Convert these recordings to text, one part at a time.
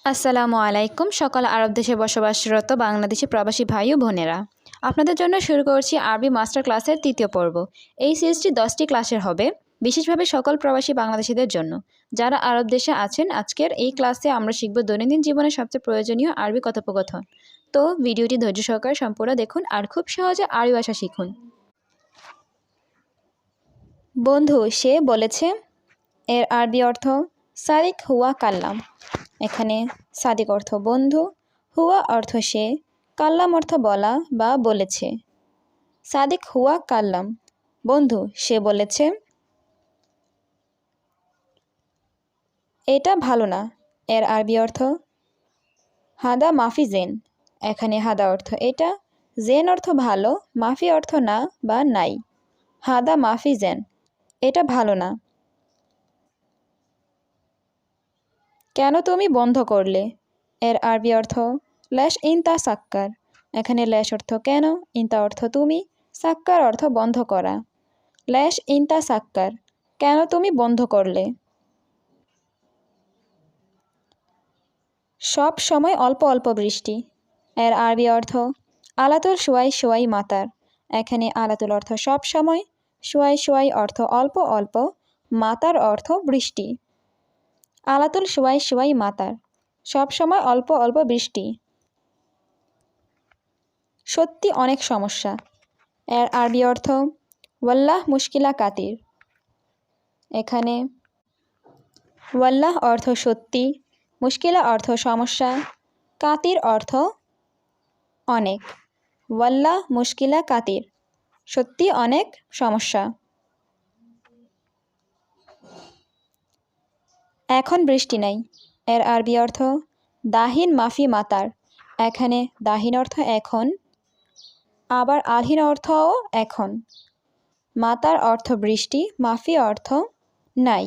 আসসালামু আলাইকুম সকল আরব দেশে বসবাসরত বাংলাদেশি প্রবাসী ভাই ও বোনেরা, আপনাদের জন্য শুরু করছি আরবি মাস্টার ক্লাসের তৃতীয় পর্ব। এই সিরিজটি 10টি ক্লাসের হবে, বিশেষভাবে সকল প্রবাসী বাংলাদেশিদের জন্য যারা আরব দেশে আছেন। আজকের এই ক্লাসে আমরা শিখব দৈনন্দিন জীবনের সবচেয়ে প্রয়োজনীয় আরবি কথোপকথন। তো ভিডিওটি ধৈর্য সহকারে সম্পূর্ণ দেখুন আর খুব সহজে আরবি ভাষা শিখুন। বন্ধু সে বলেছে এর আরবি অর্থ সাদিক হুয়া কাল্লাম। এখানে সাদিক অর্থ বন্ধু, হুয়া অর্থ সে, কাল্লাম অর্থ বলা বা বলেছে। সাদিক হুয়া কাল্লাম, বন্ধু সে বলেছে। এটা ভালো না, এর আরবি অর্থ হাদা মাফি জেন। এখানে হাদা অর্থ এটা, জেন অর্থ ভালো, মাফি অর্থ না বা নাই। হাদা মাফি জেন, এটা ভালো না। কেন তুমি বন্ধ করলে? এর আরবি অর্থ ল্যাশ ইনতা সাক্কার। এখানে ল্যাশ অর্থ কেন, ইনতা অর্থ তুমি, সাক্কার অর্থ বন্ধ করা। ল্যাশ ইনতা সাক্কার, কেন তুমি বন্ধ করলে? সব সময় অল্প অল্প বৃষ্টি। এর আরবি অর্থ আলাতুল শোয়াই শোয়াই মাতার। এখানে আলাতুল অর্থ সব সময়, শোয়াই শোয়াই অর্থ অল্প অল্প, মাতার অর্থ বৃষ্টি। আলাতুল শোয়াই শোয়াই মাতার, সব সময় অল্প অল্প বৃষ্টি। সত্যি অনেক সমস্যা। এর আরবি অর্থ ওয়াল্লাহ মুশকিলা কাতির। এখানে ওয়াল্লাহ অর্থ সত্যি, মুশকিলা অর্থ সমস্যা, কাতির অর্থ অনেক। ওয়াল্লাহ মুশকিলা কাতির, সত্যি অনেক সমস্যা। এখন বৃষ্টি নাই। এর আরবি অর্থ দাহিন মাফি মাতার। এখানে দাহিন অর্থ এখন, আবার আলহিন অর্থও এখন। মাতার অর্থ বৃষ্টি, মাফি অর্থ নাই।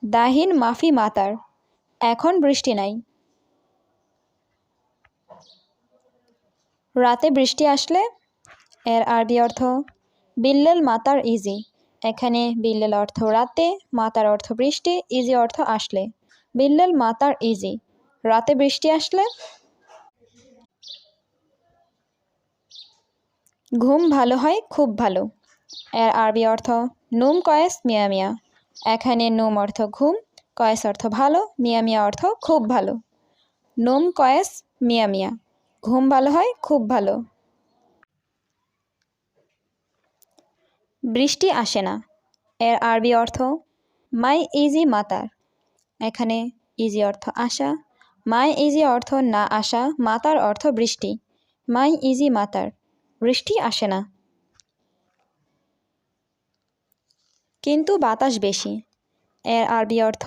দাহিন মাফি মাতার, এখন বৃষ্টি নাই। রাতে বৃষ্টি আসলে? এর আরবি অর্থ বিল্লেল মাতার ইজি। এখানে বিল্লেল অর্থ রাতে, মাতার অর্থ বৃষ্টি, ইজি অর্থ আসলে। বিল্লেল মাতার ইজি, রাতে বৃষ্টি আসলে। ঘুম ভালো হয় খুব ভালো। এর আরবি অর্থ নুম কয়েস মিয়া মিয়া। এখানে নুম অর্থ ঘুম, কয়েস অর্থ ভালো, মিয়া মিয়া অর্থ খুব ভালো। নুম কয়েস মিয়া মিয়া, ঘুম ভালো হয় খুব ভালো। বৃষ্টি আসে না। এর আরবি অর্থ মাই ইজি মাতার। এখানে ইজি অর্থ আসা, মাই ইজি অর্থ না আসা, মাতার অর্থ বৃষ্টি। মাই ইজি মাতার, বৃষ্টি আসে না। কিন্তু বাতাস বেশি। এর আরবি অর্থ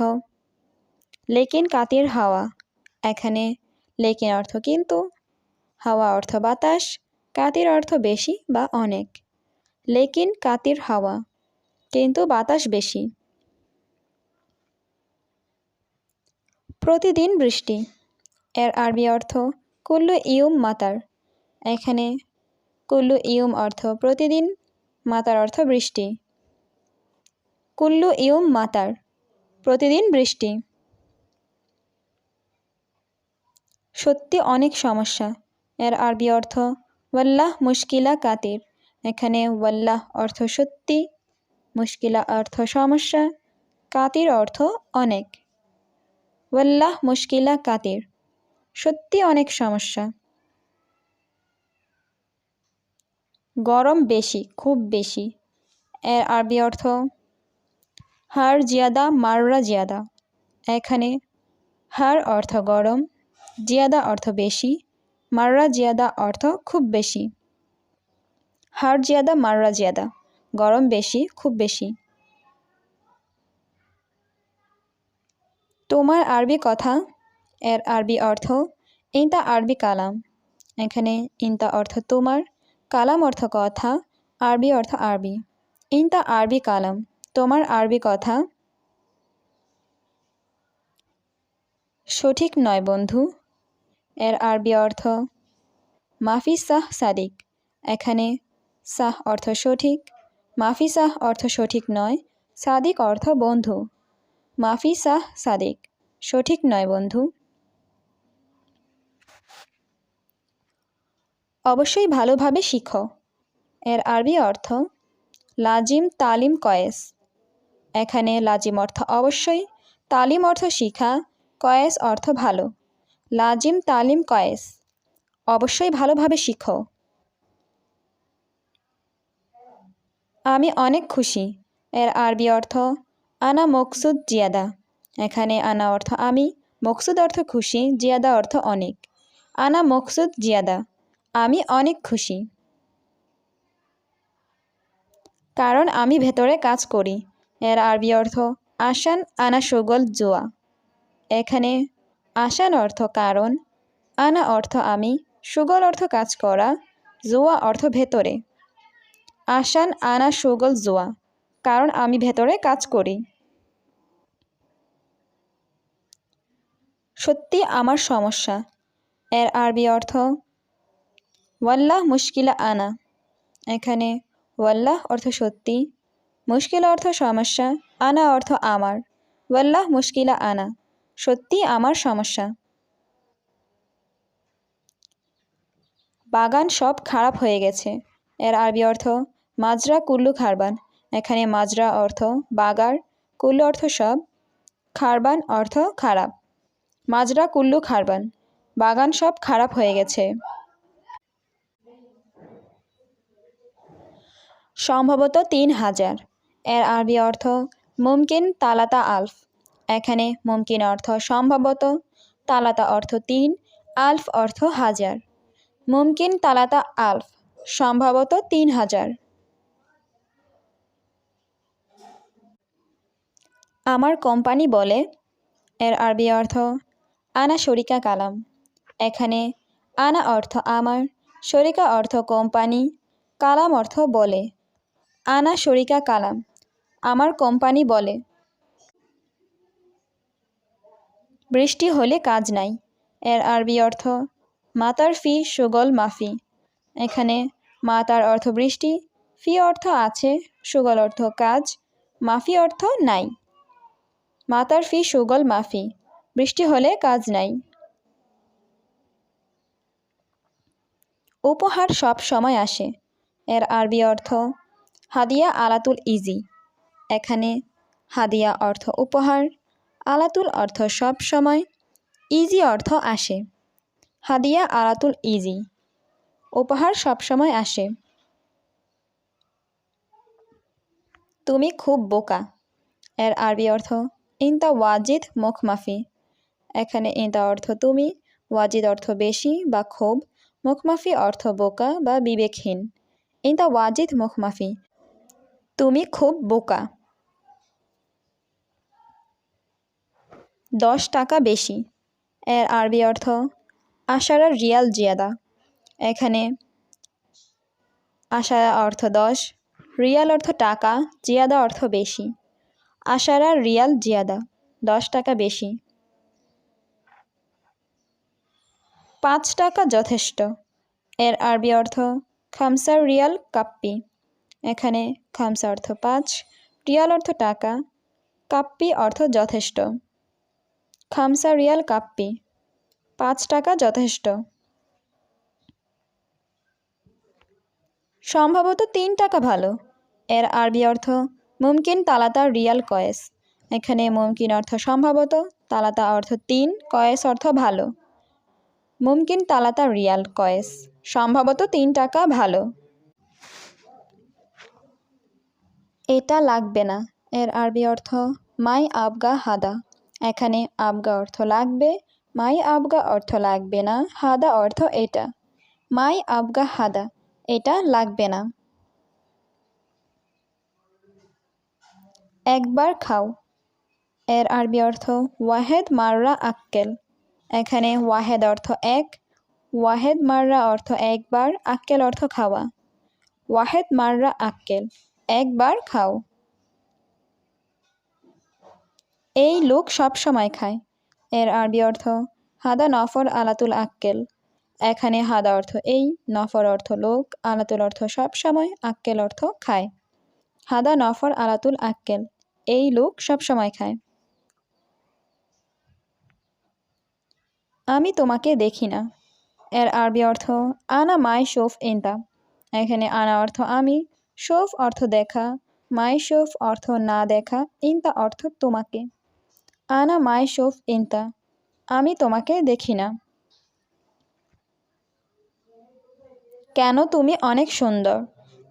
লেকিন কাতির হাওয়া। এখানে লেকিন অর্থ কিন্তু, হাওয়া অর্থ বাতাস, কাতির অর্থ বেশি বা অনেক। লেকিন কাতির হাওয়া, কিন্তু বাতাস বেশি। প্রতিদিন বৃষ্টি। এর আরবি অর্থ কুল্লু ইয়ুম মাতার। এখানে কুল্লু ইয়ুম অর্থ প্রতিদিন, মাতার অর্থ বৃষ্টি। কুল্লু ইয়ুম মাতার, প্রতিদিন বৃষ্টি। সত্যি অনেক সমস্যা। এর আরবি অর্থ ওয়াল্লাহ মুশকিলা কাতির। এখানে ওয়াল্লাহ অর্থ সত্যি, মুশকিলা অর্থ সমস্যা, কাতির অর্থ অনেক। ওয়াল্লাহ মুশকিলা কাতির, সত্যি অনেক সমস্যা। গরম বেশি, খুব বেশি। এর আরবি অর্থ হার জিয়াদা মাররা জিয়াদা। এখানে হার অর্থ গরম, জিয়াদা অর্থ বেশি, মাররা জিয়াদা অর্থ খুব বেশি। হার জিয়াদা মাররা জিয়াদা, গরম বেশি, খুব বেশি। তোমার আরবি কথা। এর আরবি অর্থ ইনতা আরবি কালাম। এখানে ইনতা অর্থ তোমার, কালাম অর্থ কথা, আরবি অর্থ আরবি। ইনতা আরবি কালাম, তোমার আরবি কথা। সঠিক নয় বন্ধু। এর আরবি অর্থ মাফি সাহ সাদিক। এখানে সাহ অর্থ সঠিক, মাফি সাহ অর্থ সঠিক নয়, সাদিক অর্থ বন্ধু। মাফি সাহ সাদিক, সঠিক নয় বন্ধু। অবশ্যই ভালোভাবে শিখো এর আরবি অর্থ লাজিম তালিম কয়েস। এখানে লাজিম অর্থ অবশ্যই, তালিম অর্থ শিখা, কয়েস অর্থ ভালো। লাজিম তালিম কয়েস, অবশ্যই ভালোভাবে শিখো। আমি অনেক খুশি এর আরবি অর্থ আনা মকসুদ জিয়াদা। এখানে আনা অর্থ আমি, মকসুদ অর্থ খুশি, জিয়াদা অর্থ অনেক। আনা মকসুদ জিয়াদা, আমি অনেক খুশি। কারণ আমি ভেতরে কাজ করি এর আরবি অর্থ আসান আনা শগল জোয়া। এখানে আসান অর্থ কারণ, আনা অর্থ আমি, সুগল অর্থ কাজ করা, জোয়া অর্থ ভেতরে। আসান আনা সুগল জোয়া, কারণ আমি ভেতরে কাজ করি। সত্যি আমার সমস্যা এর আরবি অর্থ ওয়াল্লাহ মুশকিলা আনা। এখানে ওয়াল্লাহ অর্থ সত্যি, মুশকিল অর্থ সমস্যা, আনা অর্থ আমার। ওয়াল্লাহ মুশকিলা আনা, সত্যি আমার সমস্যা। বাগান সব খারাপ হয়ে গেছে এর আরবি অর্থ মাজরা কুল্লু খারবান। এখানে মাজরা অর্থ বাগার, কুল্লু অর্থ সব, খারবান অর্থ খারাপ। মাজরা কুল্লু খারবান, বাগান সব খারাপ হয়ে গেছে। সম্ভবত 3000 এর আরবি অর্থ মুমকিন তালাতা আলফ। এখানে মুমকিন অর্থ সম্ভবত, তালাতা অর্থ 3, আলফ অর্থ হাজার। মুমকিন তালাতা আলফ, সম্ভবত 3000। আমার কোম্পানি বলে এর আরবি অর্থ আনা শরিকা কালাম। এখানে আনা অর্থ আমার, শরিকা অর্থ কোম্পানি, কালাম অর্থ বলে। আনা শরিকা কালাম, আমার কোম্পানি বলে। বৃষ্টি হলে কাজ নাই এর আরবি অর্থ মাতার ফি সুগল মাফি। এখানে মাতার অর্থ বৃষ্টি, ফি অর্থ আছে, সুগল অর্থ কাজ, মাফি অর্থ নাই। মাতার ফি সুগল মাফি, বৃষ্টি হলে কাজ নাই। উপহার সব সময় আসে এর আরবি অর্থ হাদিয়া আলাতুল ইজি। এখানে হাদিয়া অর্থ উপহার, আলাতুল অর্থ সব সময়, ইজি অর্থ আসে। হাদিয়া আলাতুল ইজি, উপহার সব সময় আসে। তুমি খুব বোকা এর আরবি অর্থ ইনতা ওয়াজিদ মুখমাফি। এখানে ইনতা অর্থ তুমি, ওয়াজিদ অর্থ বেশি বা খুব, মুখমাফি অর্থ বোকা বা বিবেকহীন। ইনতা ওয়াজিদ মুখমাফি, তুমি খুব বোকা। 10 টাকা বেশি এর আরবি অর্থ আশারা রিয়াল জিয়াদা। এখানে আশারা অর্থ 10, রিয়াল অর্থ টাকা, জিয়াদা অর্থ বেশি। আশারা রিয়াল জিয়াদা, 10 টাকা বেশি। 5 টাকা যথেষ্ট এর আরবি অর্থ খামসা রিয়াল কাপ্পি। এখানে খামসা অর্থ 5, রিয়াল অর্থ টাকা, কাপ্পি অর্থ যথেষ্ট। খামসা রিয়াল কাপ্পি, 5 টাকা যথেষ্ট। সম্ভবত 3 টাকা ভালো এর আরবি অর্থ মুমকিন তালাতা রিয়াল কয়েস। এখানে মুমকিন অর্থ সম্ভবত, তালাতা অর্থ 3, কয়েস অর্থ ভালো। মুমকিন তালাতা রিয়াল কয়েস, সম্ভবত 3 টাকা ভালো। এটা লাগবে না এর আরবি অর্থ মাই আবগা হাদা। এখানে আবগা অর্থ লাগবে, মাই আবগা অর্থ লাগবে না, হাদা অর্থ এটা। মাই আবগা হাদা, এটা লাগবে না। একবার খাও এর আরবি অর্থ ওয়াহেদ মাররা আক্কেল। এখানে ওয়াহেদ অর্থ এক, ওয়াহেদ মাররা অর্থ একবার, আক্কেল অর্থ খাওয়া। ওয়াহেদ মাররা আক্কেল, একবার খাও। এই লোক সব সময় খায় এর আরবি অর্থ হাদা নফর আলাতুল আক্কেল। এখানে হাদা অর্থ এই, নফর অর্থ লোক, আলাতুল অর্থ সব সময়, আক্কেল অর্থ খায়। হাদা নফর আলাতুল আক্কেল, এই লোক সব সময় খায়। আমি তোমাকে দেখি না এর আরবি অর্থ আনা মাই শোফ ইনতা। এখানে আনা অর্থ আমি, শোফ অর্থ দেখা, মাই শোফ অর্থ না দেখা, ইনতা অর্থ তোমাকে। আনা মাই শোফ ইনতা, আমি তোমাকে দেখি না। কেন তুমি অনেক সুন্দর।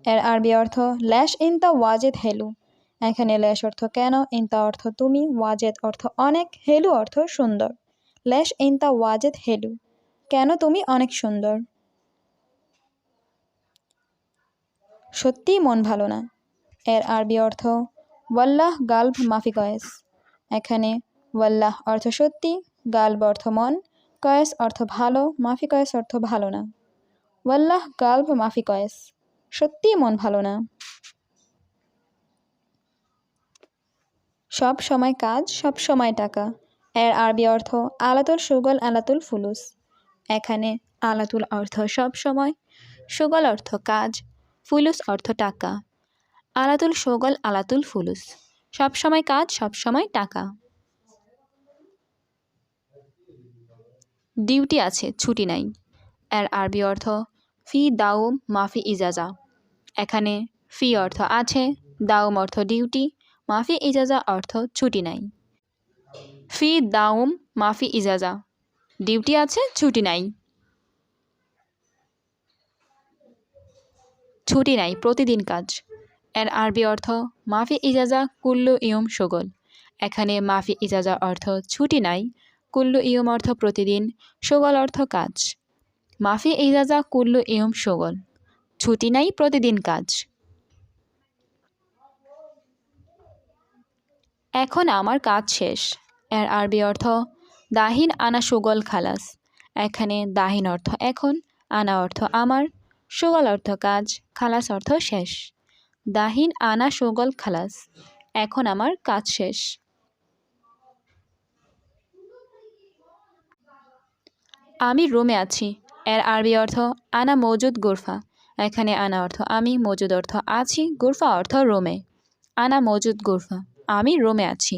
এর আরবি অর্থ ল্যাশ ইনতা ওয়াজেদ হেলু। এখানে ল্যাশ অর্থ কেন, ইনতা অর্থ তুমি, ওয়াজেদ অর্থ অনেক, হেলু অর্থ সুন্দর। ল্যাশ ইনতা ওয়াজেদ হেলু, কেন তুমি অনেক সুন্দর। সত্যি মন ভালো না। এর আরবি অর্থ ওয়াল্লাহ গালব মাফি কয়েস। এখানে ওয়াল্লাহ অর্থ সত্যি, গালব অর্থ মন, কয়েস অর্থ ভালো, মাফি কয়েস অর্থ ভালো না। ওয়াল্লাহ গালব মাফি কয়েস, সত্যি মন ভালো না। সব সময় কাজ, সব সময় টাকা। এর আরবি অর্থ আলাতুল সুগল আলাতুল ফুলুস। এখানে আলাতুল অর্থ সব সময়, সুগল অর্থ কাজ, ফুলুস অর্থ টাকা। আলাতুল সুগল আলাতুল ফুলুস, সব সময় কাজ, সব সময় টাকা। ডিউটি আছে, ছুটি নাই। এর আরবি অর্থ ফি দাউম মাফি ইজাজা। এখানে ফি অর্থ আছে, দাউম অর্থ ডিউটি, মাফি ইজাজা অর্থ ছুটি নাই। ফি দাউম মাফি ইজাজা, ডিউটি আছে, ছুটি নাই। ছুটি নাই, প্রতিদিন কাজ। এর আরবি অর্থ মাফি ইজাজা কুল্লু ইয়ম শোগল। এখানে মাফি ইজাজা অর্থ ছুটি নাই, কুল্লু ইয়ম অর্থ প্রতিদিন, শোগল অর্থ কাজ। মাফি ইজাজা কুল্লু ইয়ম শোগল, ছুটি নাই, প্রতিদিন কাজ। এখন আমার কাজ শেষ। এর আরবি অর্থ দাহিন আনা শোগল খালাস। এখানে দাহিন অর্থ এখন, আনা অর্থ আমার, শোগল অর্থ কাজ, খালাস অর্থ শেষ। দাহিন আনা শোগল খালাস, এখন আমার কাজ শেষ। আমি রুমে আছি। এর আরবি অর্থ আনা মৌজুদ গুরফা। এখানে আনা অর্থ আমি, মৌজুদ অর্থ আছি, গুরফা অর্থ রুমে। আনা মৌজুদ গুরফা, আমি রুমে আছি।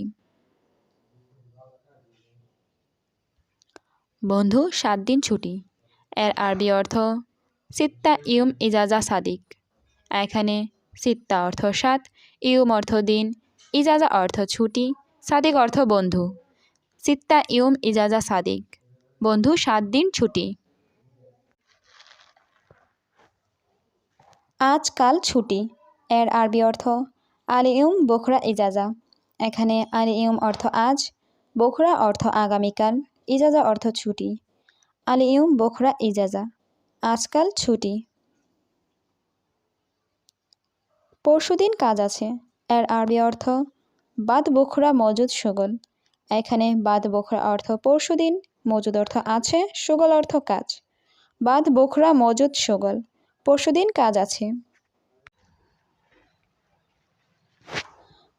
বন্ধু 7 দিন ছুটি। এর আরবি অর্থ সিত্তা ইউম ইজাজা সাদিক। এখানে সিত্তা অর্থ 7, ইউম অর্থ দিন, ইজাজা অর্থ ছুটি, সাদিক অর্থ বন্ধু। সিত্তা ইউম ইজাজা সাদিক, বন্ধু 7 দিন ছুটি। আজকাল ছুটি। এর আরবি অর্থ আল ইউম বখরা ইজাজা। এখানে আল ইউম অর্থ আজ, বখরা অর্থ আগামীকাল, ইজাজা অর্থ ছুটি। আল ইউম বখরা ইজাজা, আজকাল ছুটি। পরশুদিন কাজ আছে। এর আরবি অর্থ বাদ বখরা মজুদ সুগল। এখানে বাদ বখরা অর্থ পরশুদিন, মজুদ অর্থ আছে, সুগল অর্থ কাজ। বাদ বখরা মজুদ সুগল, পরশুদিন কাজ আছে।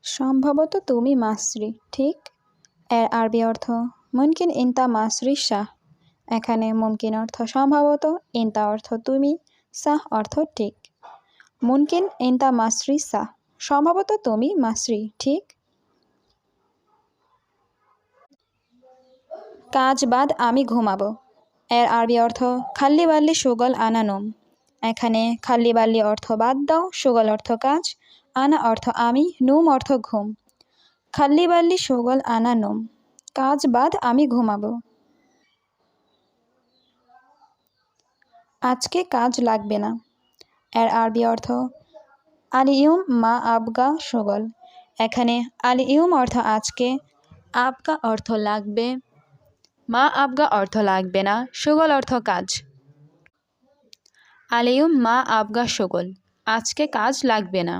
সম্ভবত তুমি মাসরি, ঠিক। এর আরবি অর্থ মুমকিন ইনতা মাসরি শাহ। এখানে মুমকিন অর্থ সম্ভবত, ইনতা অর্থ তুমি, শাহ অর্থ ঠিক। মুমকিন ইনতা মাসরি শাহ, সম্ভবত তুমি মাসরি, ঠিক। কাজ বাদ আমি ঘুমাবো। এর আরবি অর্থ খাল্লি বাল্লি সুগল আনা নোম। এখানে খাল্লি বাল্লি অর্থ বাদ দাও, সুগল অর্থ কাজ, আনা অর্থ আমি, নুম অর্থ ঘুম। খাল্লি বাল্লি সুগল আনা নোম, কাজ বাদ আমি ঘুমাবো। আজকে কাজ লাগবে না। এর আরবি অর্থ আলিউম মা আবগা সুগল। এখানে আলিউম অর্থ আজকে, আবগা অর্থ লাগবে, মা আবগা অর্থ লাগবে না, সুগল অর্থ কাজ। আলিউম মা আবগা সুগল, আজকে কাজ লাগবে না।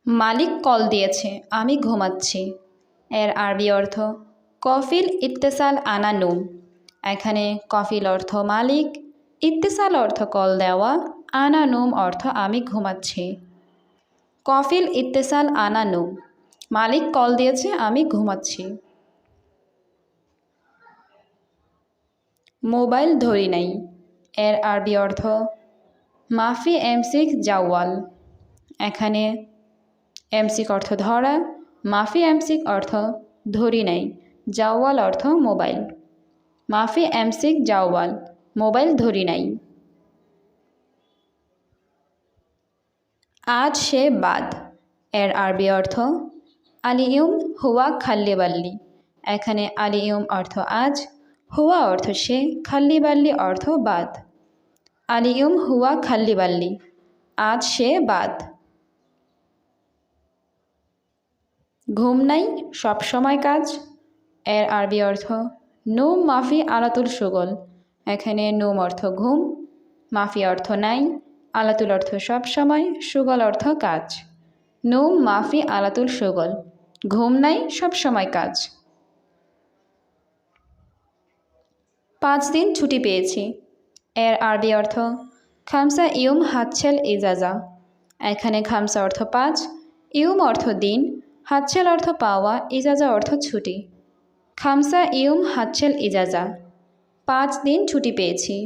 মালিক কল দিয়েছে, আমি ঘুমাচ্ছি। এর আরবি অর্থ কফিল ইত্তেসাল আনা নুম। এখানে কফিল অর্থ মালিক, ইত্তেসাল অর্থ কল দেওয়া, আনা নুম অর্থ আমি ঘুমাচ্ছি। কফিল ইত্তেসাল আনা নুম, মালিক কল দিয়েছে, আমি ঘুমাচ্ছি। মোবাইল ধরি নাই। এর আরবি অর্থ মাফি এমসিক জাওয়াল। এখানে এমসিক অর্থ ধরা, মাফি এমসিক অর্থ ধরি নাই, জাওয়াল অর্থ মোবাইল। মাফি এমসিক জাওয়াল, মোবাইল ধরি নাই। আজ সে বাদ, এর আরবি অর্থ আলিয়ুম হুয়া খাল্লি বাল্লি। এখানে আলিয়ুম অর্থ আজ, হুয়া অর্থ সে, খাল্লি বাল্লি অর্থ বাদ। আলিয়ুম হুয়া খাল্লি বাল্লি, আজ সে বাদ। ঘুম নাই, সব সময় কাজ। এর আরবি অর্থ নুম মাফি আলাতুল সুগল। এখানে নুম অর্থ ঘুম, মাফি অর্থ নাই, আলাতুল অর্থ সব সময়, সুগল অর্থ কাজ। নুম মাফি আলাতুল সুগল, ঘুম নাই, সব সময় কাজ। 5 দিন ছুটি পেয়েছি। এর আরবি অর্থ খামসা ইউম হাতছেল ইজাজা। এখানে খামসা অর্থ 5, ইউম অর্থ দিন, হাতছেল অর্থ পাওয়া, ইজাজা অর্থ ছুটি। খামসা ইউম হাতছেল ইজাজা, 5 দিন ছুটি পেয়েছি।